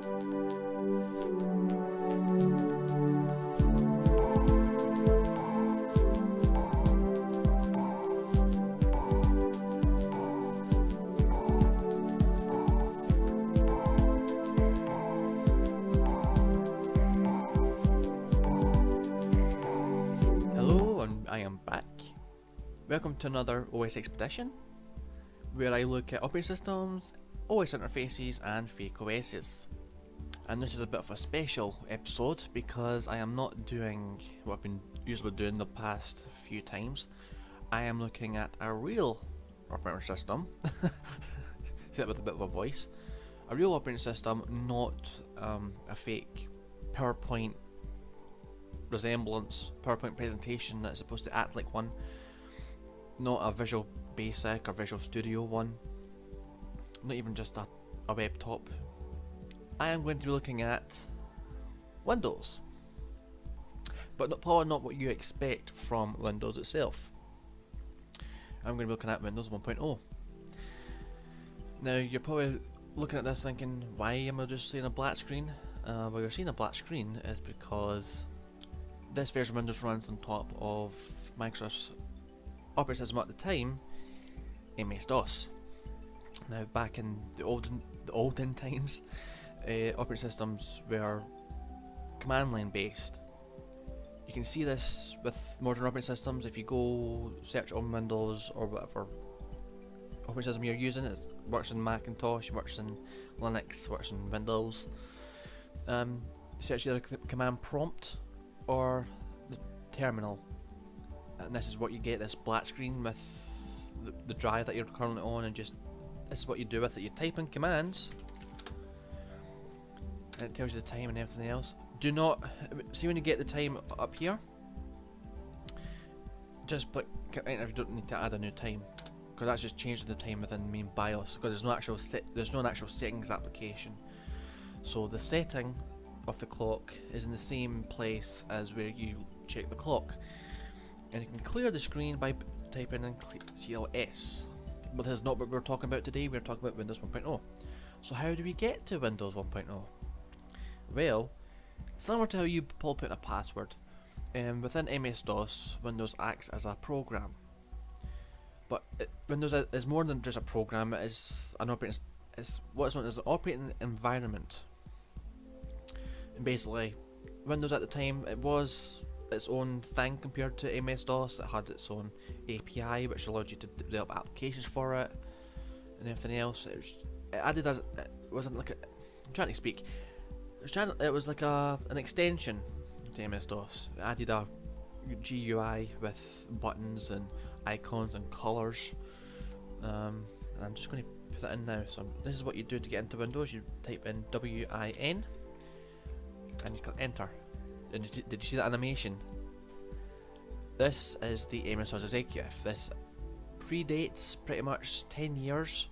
Hello, and I am back. Welcome to another OS Expedition, where I look at operating systems, OS interfaces and fake OSs. And this is a bit of a special episode because I am not doing what I've been usually doing the past few times. I am looking at a real operating system, say that with a bit of a voice, a real operating system, not a fake PowerPoint resemblance, PowerPoint presentation that's supposed to act like one, not a Visual Basic or Visual Studio one, not even just a web top. I am going to be looking at Windows, but probably not what you expect from Windows itself. I'm going to be looking at Windows 1.0. Now you're probably looking at this thinking, why am I just seeing a black screen? Well, you're seeing a black screen is because this version of Windows runs on top of Microsoft's operating system at the time, MS-DOS. Now, back in the olden times, operating systems were command line based. You can see this with modern operating systems. If you go search on Windows or whatever operating system you're using, it works in Macintosh, it works in Linux, works in Windows. Search either command prompt or the terminal, and this is what you get, this black screen with the drive that you're currently on, and just this is what you do with it. You type in commands and it tells you the time and everything else. Do not see when you get the time up here, just click enter if you don't need to add a new time, because that's just changing the time within the main BIOS, because there's no actual settings application. So the setting of the clock is in the same place as where you check the clock, and you can clear the screen by typing in CLS. But this is not what we're talking about today. We're talking about Windows 1.0. So how do we get to Windows 1.0? Well, similar to how you probably put in a password, within MS-DOS, Windows acts as a program. But Windows is more than just a program. It is an operating. It's what's known as an operating environment. And basically, Windows at the time, it was its own thing compared to MS-DOS. It had its own API which allowed you to develop applications for it and everything else. It added as it wasn't like I'm trying to speak. It was like an extension to MS-DOS. It added a GUI with buttons and icons and colours. And I'm just going to put that in now. So this is what you do to get into Windows. You type in WIN. And you click enter. And did you see that animation? This is the MS-DOS executive. This predates pretty much 10 years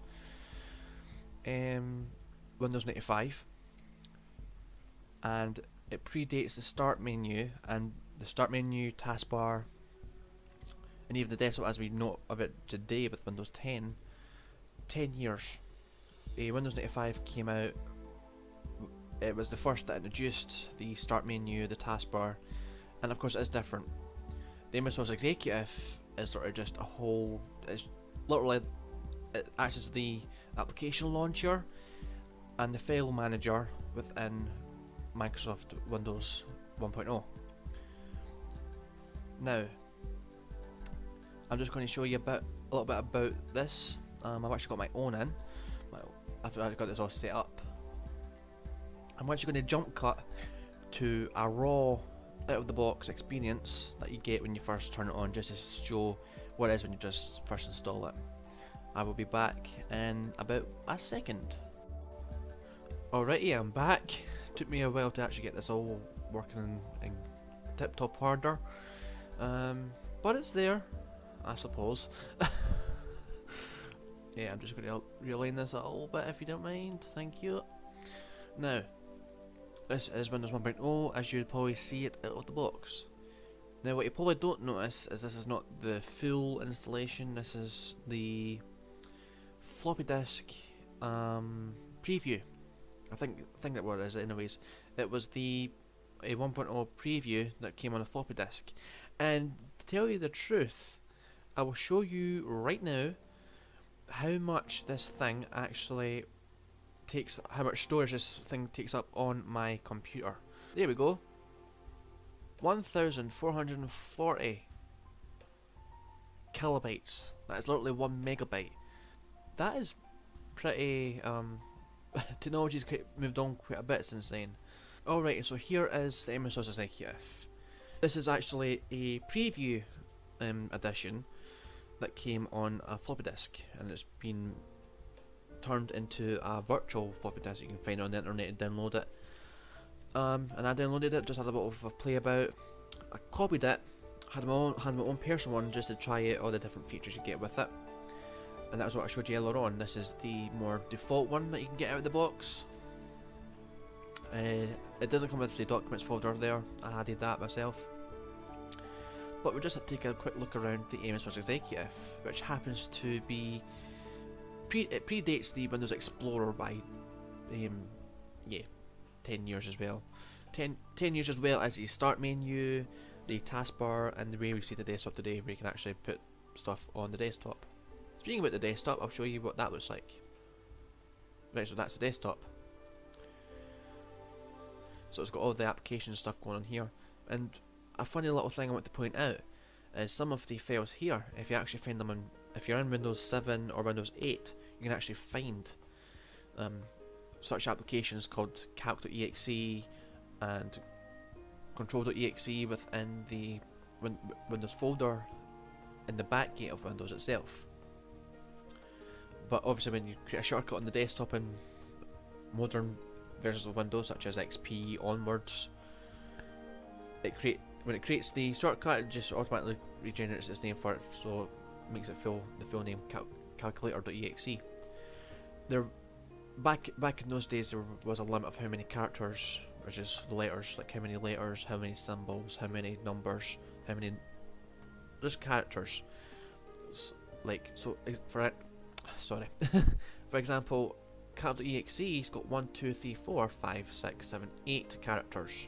Windows 95, and it predates the start menu and the start menu, taskbar, and even the desktop as we know of it today with Windows 10. 10 years. Windows 95 came out. It was the first that introduced the start menu, the taskbar, and of course it is different. The MS-DOS Executive is sort of just a whole, it's literally, it acts as the application launcher and the file manager within Microsoft Windows 1.0. Now, I'm just going to show you a little bit about this. I've actually got my own in. I've already got this all set up. I'm actually going to jump cut to a raw, out of the box experience that you get when you first turn it on, just to show what it is when you just first install it. I will be back in about a second. Alrighty, I'm back. Took me a while to actually get this all working in tip-top order, but it's there, I suppose. Yeah, I'm just going to realign this a little bit if you don't mind, thank you. Now, this is Windows 1.0 as you'd probably see it out of the box. Now what you probably don't notice is this is not the full installation, this is the floppy disk preview think that what it is anyways. It was the a 1.0 preview that came on a floppy disk, and to tell you the truth, I will show you right now how much this thing actually takes, how much storage this thing takes up on my computer. There we go. 1,440 kilobytes. That is literally 1 megabyte. That is pretty, technology's moved on quite a bit since then. Alright, so here is the MS-DOS Executive. This is actually a preview edition that came on a floppy disk, and it's been turned into a virtual floppy disk you can find on the internet and download it. And I downloaded it, just had a bit of a play about. I copied it, had my own personal one just to try out all the different features you get with it. And that was what I showed you earlier on. This is the more default one that you can get out of the box. It doesn't come with the documents folder there, I added that myself. But we'll just take a quick look around the MS-DOS Executive, which happens to be it predates the Windows Explorer by 10 years as well. 10 years as well as the start menu, the taskbar, and the way we see the desktop today, where you can actually put stuff on the desktop. Speaking about the desktop, I'll show you what that looks like. Right, so that's the desktop. So it's got all the application stuff going on here, and a funny little thing I want to point out is some of the files here, if you actually find them in, if you're in Windows 7 or Windows 8, you can actually find such applications called calc.exe and control.exe within the Windows folder in the backgate of Windows itself. But obviously when you create a shortcut on the desktop in modern versions of Windows such as XP onwards, when it creates the shortcut, it just automatically regenerates its name for it, so it makes it the full name calculator.exe. Back in those days, there was a limit of how many characters, which is the letters, like how many letters, how many symbols, how many numbers, how many just characters. For example, calc.exe has got 1, 2, 3, 4, 5, 6, 7, 8 characters.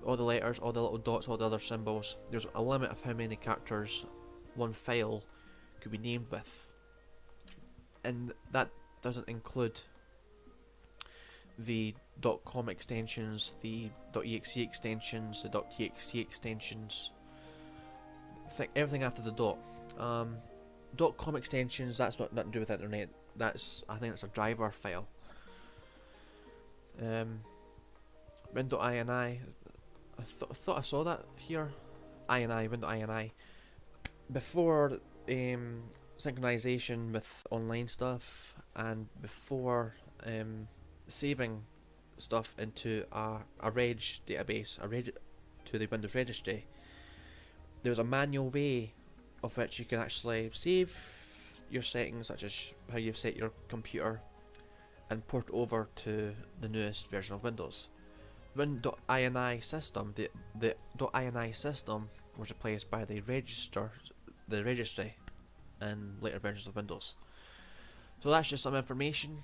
All the letters, all the little dots, all the other symbols. There's a limit of how many characters one file could be named with, and that doesn't include the .com extensions, the .exe extensions, the .txt extensions, everything after the dot. .com extensions, that's nothing to do with internet. I think that's a driver file. Win.ini, I thought I saw that here. INI, Win.ini. Before synchronization with online stuff, and before saving stuff into a reg database, to the Windows registry, there was a manual way of which you can actually save your settings, such as how you've set your computer, and port over to the newest version of Windows. Win.ini system, the .ini system was replaced by the registry in later versions of Windows. So that's just some information.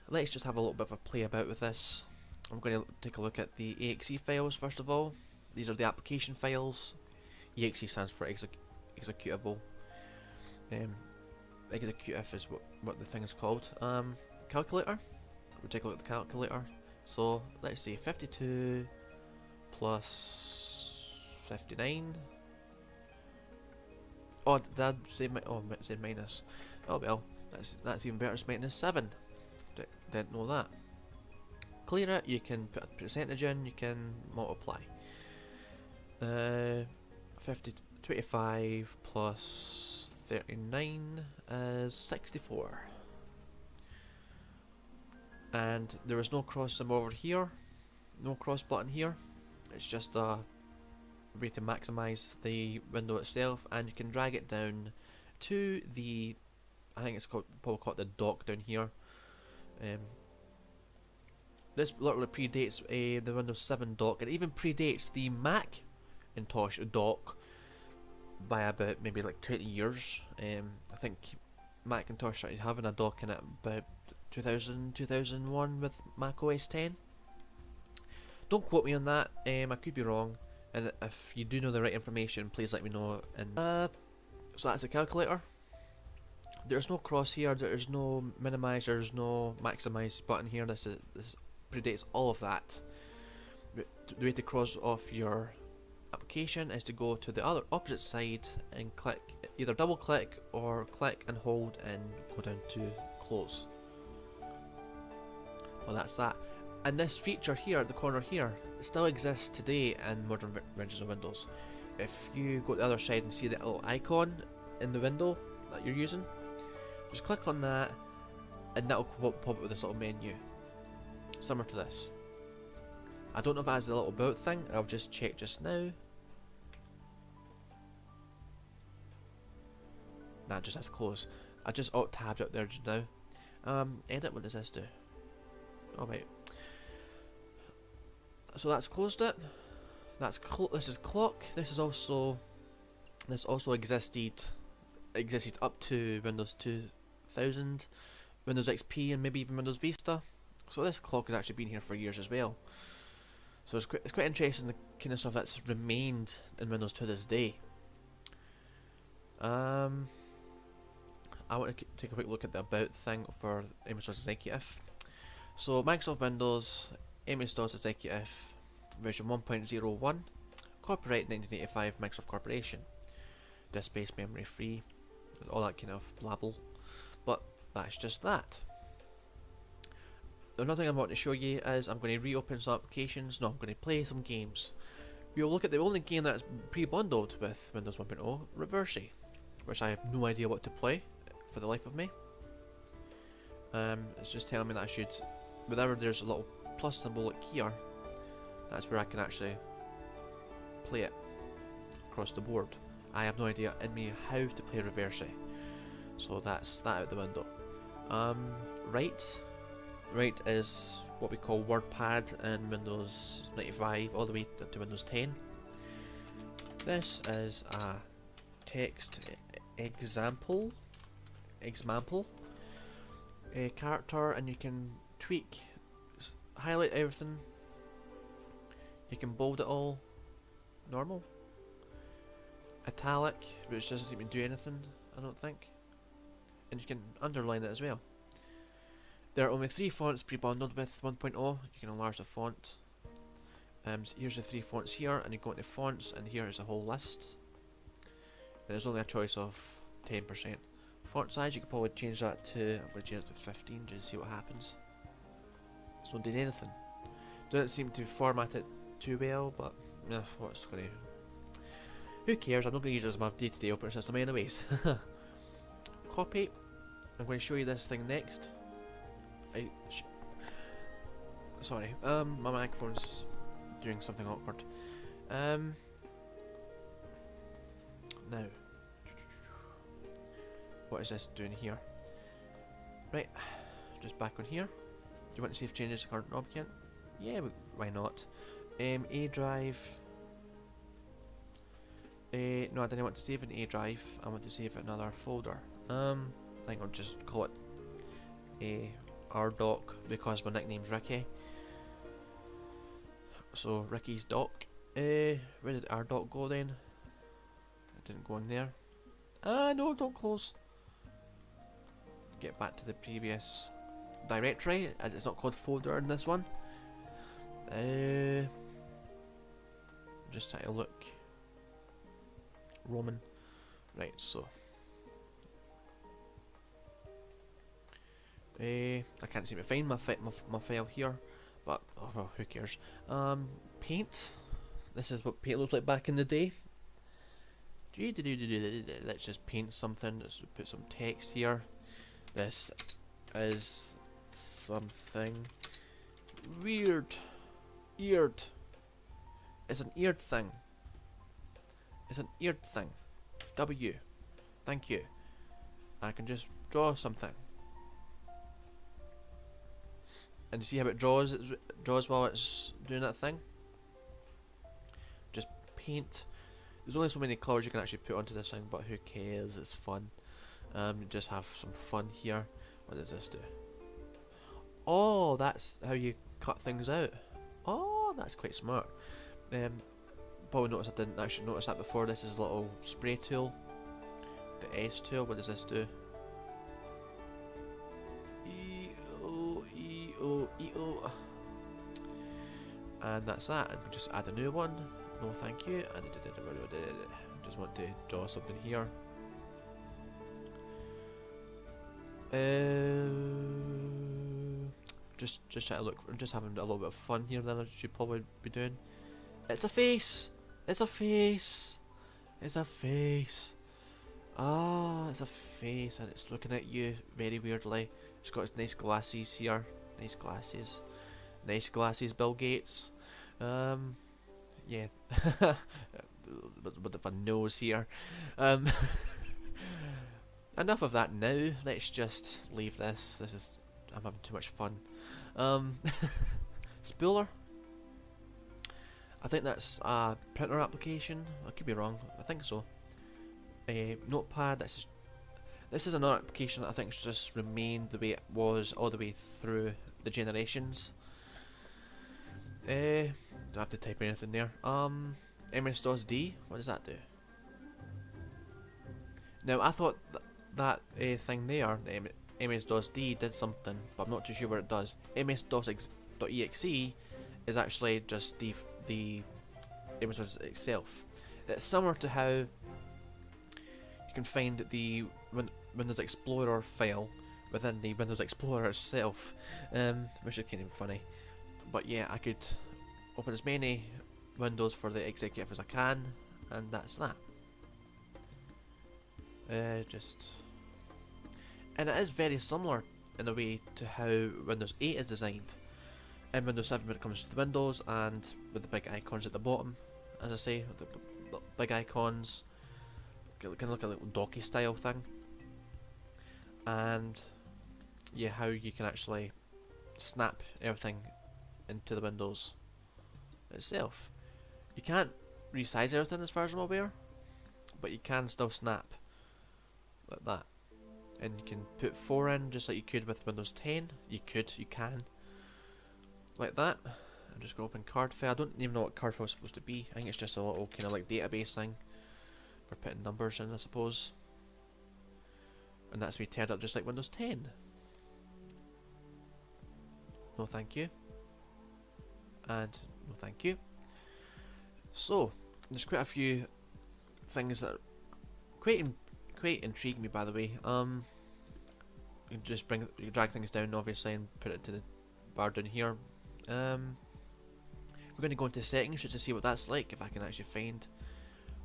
Let's just have a little bit of a play about with this. I'm going to take a look at the exe files first of all. These are the application files. Exe stands for executable. Executive is what the thing is called. Calculator. We'll take a look at the calculator. So let's see, 52 plus 59. Oh, did I say it said minus? Oh well, that's even better. It's minus 7. Didn't know that. Clear it. You can put a percentage in. You can multiply. 25 plus 39 is 64. And there is no cross symbol over here, no cross button here. It's just a way to maximize the window itself, and you can drag it down to the, I think it's probably called the dock down here. This literally predates the Windows 7 dock. It even predates the Macintosh dock by about maybe like 20 years. I think Macintosh started having a dock in it about 2000, 2001 with Mac OS 10. Don't quote me on that, I could be wrong, and if you do know the right information, please let me know. And so that's the calculator. There's no crosshair, there's no minimize, there's no maximize button here. This predates all of that. The way to cross off your application is to go to the other opposite side and click, either double click or click and hold and go down to close. Well, that's that. And this feature here at the corner here, it still exists today in modern versions of Windows. If you go to the other side and see that little icon in the window that you're using, just click on that and that'll pop up with this little menu, similar to this. I don't know if it has the little about thing, I'll just check just now. Nah, it just has close. I just alt-tabbed out there just now. Edit, what does this do? Alright. So that's closed it. This is clock. This also existed up to Windows 2000, Windows XP, and maybe even Windows Vista. So this clock has actually been here for years as well. So it's quite interesting the kind of stuff that's remained in Windows to this day. I want to take a quick look at the about thing for MS-DOS Executive. So Microsoft Windows, MS-DOS Executive, version 1.01, copyright 1985, Microsoft Corporation, disk space, memory free, all that kind of blabble. But that's just that. Another thing I'm wanting to show you is I'm going to reopen some applications. No, I'm going to play some games. We'll look at the only game that's pre-bundled with Windows 1.0, Reversi, which I have no idea what to play for the life of me. It's just telling me that I should, whenever there's a little plus symbol here, that's where I can actually play it across the board. I have no idea in me how to play Reversi, so that's that out the window. Right is what we call WordPad in Windows 95 all the way to Windows 10. This is a text example a character, and you can tweak, highlight everything, you can bold it all, normal, italic, which doesn't seem to do anything, I don't think, and you can underline it as well. There are only 3 fonts pre-bundled with 1.0. You can enlarge the font. So here's the 3 fonts here, and you go into fonts, and here is a whole list. And there's only a choice of 10%. Font size, you could probably change that to, I'm going to change it to 15 just to see what happens. It's not doing anything. Doesn't seem to format it too well, but what's going to... Who cares? I'm not going to use it as my day-to-day operating system anyways. Copy. I'm going to show you this thing next. Sorry, my microphone's doing something awkward. Now, what is this doing here? Right, just back on here. Do you want to see if it changes the current object? Yeah, why not? A drive. No, I didn't want to save an A drive. I want to save another folder. I think I'll just call it a RDoc because my nickname's Ricky. So Ricky's doc. Where did RDoc go then? It didn't go in there. Ah no, don't close. Get back to the previous directory, as it's not called folder in this one. Just trying to look. Roman. Right, so I can't seem to find my file here, but oh, well, who cares? Paint. This is what paint looked like back in the day. Let's just paint something. Let's put some text here. This is something weird. Eared. It's an eared thing. It's an eared thing. W. Thank you. I can just draw something. And you see how it draws? It draws while it's doing that thing. Just paint. There's only so many colours you can actually put onto this thing, but who cares? It's fun. Just have some fun here. What does this do? Oh, that's how you cut things out. Oh, that's quite smart. Probably noticed I didn't actually notice that before. This is a little spray tool. The S tool, what does this do? E-O, E-O, E-O. And that's that. And we just add a new one. No thank you. And just want to draw something here. Just trying to look. Just having a little bit of fun here. Then I should probably be doing. It's a face. It's a face. It's a face. Ah, it's a face, and it's looking at you very weirdly. It's got its nice glasses here. Nice glasses. Nice glasses, Bill Gates. Yeah. Bit of a nose here. Enough of that now. Let's just leave this. I'm having too much fun. Spooler. I think that's a printer application. I could be wrong. I think so. Notepad. This is another application that I think just remained the way it was all the way through the generations. Don't have to type anything there. MS-DOS D. What does that do? Now I thought that thing there, the MS-DOS D, did something, but I'm not too sure what it does. MS-DOS.exe is actually just the MS-DOS itself. It's similar to how you can find the Windows Explorer file within the Windows Explorer itself, which is kind of funny. But yeah, I could open as many windows for the executive as I can, and that's that. And it is very similar in a way to how Windows 8 is designed. In Windows 7 when it comes to the windows, and with the big icons at the bottom, as I say, with the big icons, kind of like a little docky style thing. And yeah, how you can actually snap everything into the windows itself. You can't resize everything as far as I'm aware, but you can still snap like that. And you can put 4 in just like you could with Windows 10. You can. Like that. I'm just going to open card file. I don't even know what card file is supposed to be. I think it's just a little kind of like database thing for putting numbers in, I suppose. And that's me turned up just like Windows 10. No thank you. And no thank you. So, there's quite a few things that quite intrigue me, by the way. You can drag things down obviously and put it to the bar down here. We're going to go into settings just to see what that's like, if I can actually find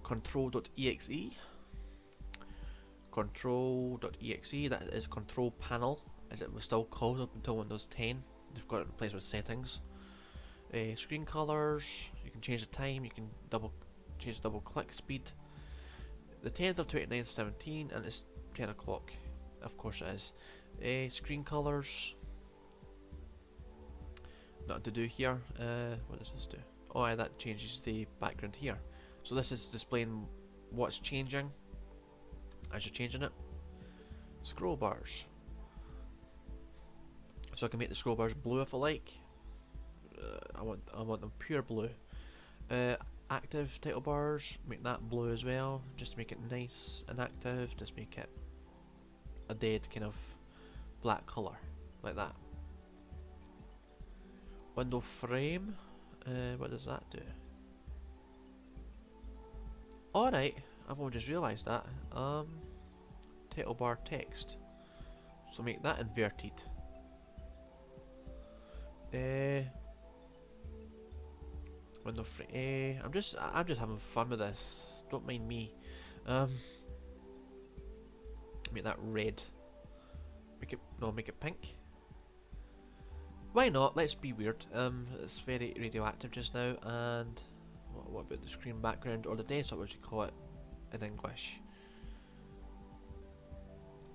control.exe. Control.exe, that is control panel, as it was still called up until Windows 10. They've got it replaced with settings. Screen colors, you can change the time, you can change the double click speed. The 10th of 2917, and it's 10 o'clock. Of course it is. Screen colors. Nothing to do here. What does this do? Oh yeah, that changes the background here. So this is displaying what's changing as you're changing it. Scroll bars. So I can make the scroll bars blue if I like. I want them pure blue. Active title bars, make that blue as well, just to make it nice and active. Just make it a dead kind of black colour, like that. Window frame, what does that do? Alright, I've only just realised that. Title bar text, so make that inverted. Window frame. I'm just having fun with this. Don't mind me. Make that red. Make it pink. Why not? Let's be weird. It's very radioactive just now. And what about the screen background or the desktop, as you call it in English?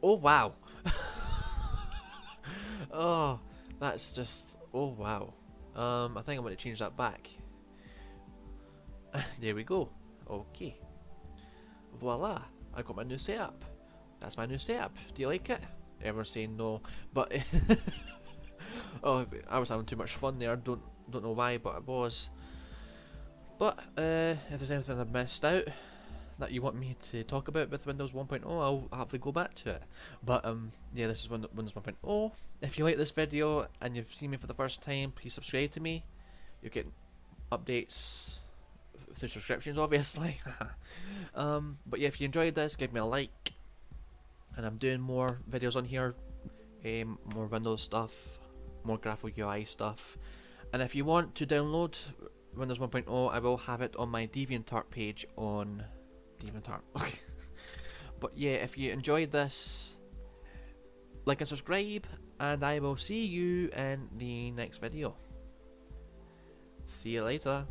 Oh wow! Oh, that's just, oh wow. I think I'm going to change that back. There we go. Okay. Voila. I got my new setup. That's my new setup. Do you like it? Everyone's saying no, but Oh, I was having too much fun there. Don't know why, but I was. But if there's anything I've missed out that you want me to talk about with Windows 1.0, I'll have to go back to it. But yeah, this is Windows 1.0. If you like this video and you've seen me for the first time, please subscribe to me. You get updates through subscriptions, obviously. But yeah, if you enjoyed this, give me a like. And I'm doing more videos on here, more Windows stuff, more graphical UI stuff. And if you want to download Windows 1.0, I will have it on my DeviantArt page on DeviantArt. But yeah, if you enjoyed this, like and subscribe, and I will see you in the next video. See you later.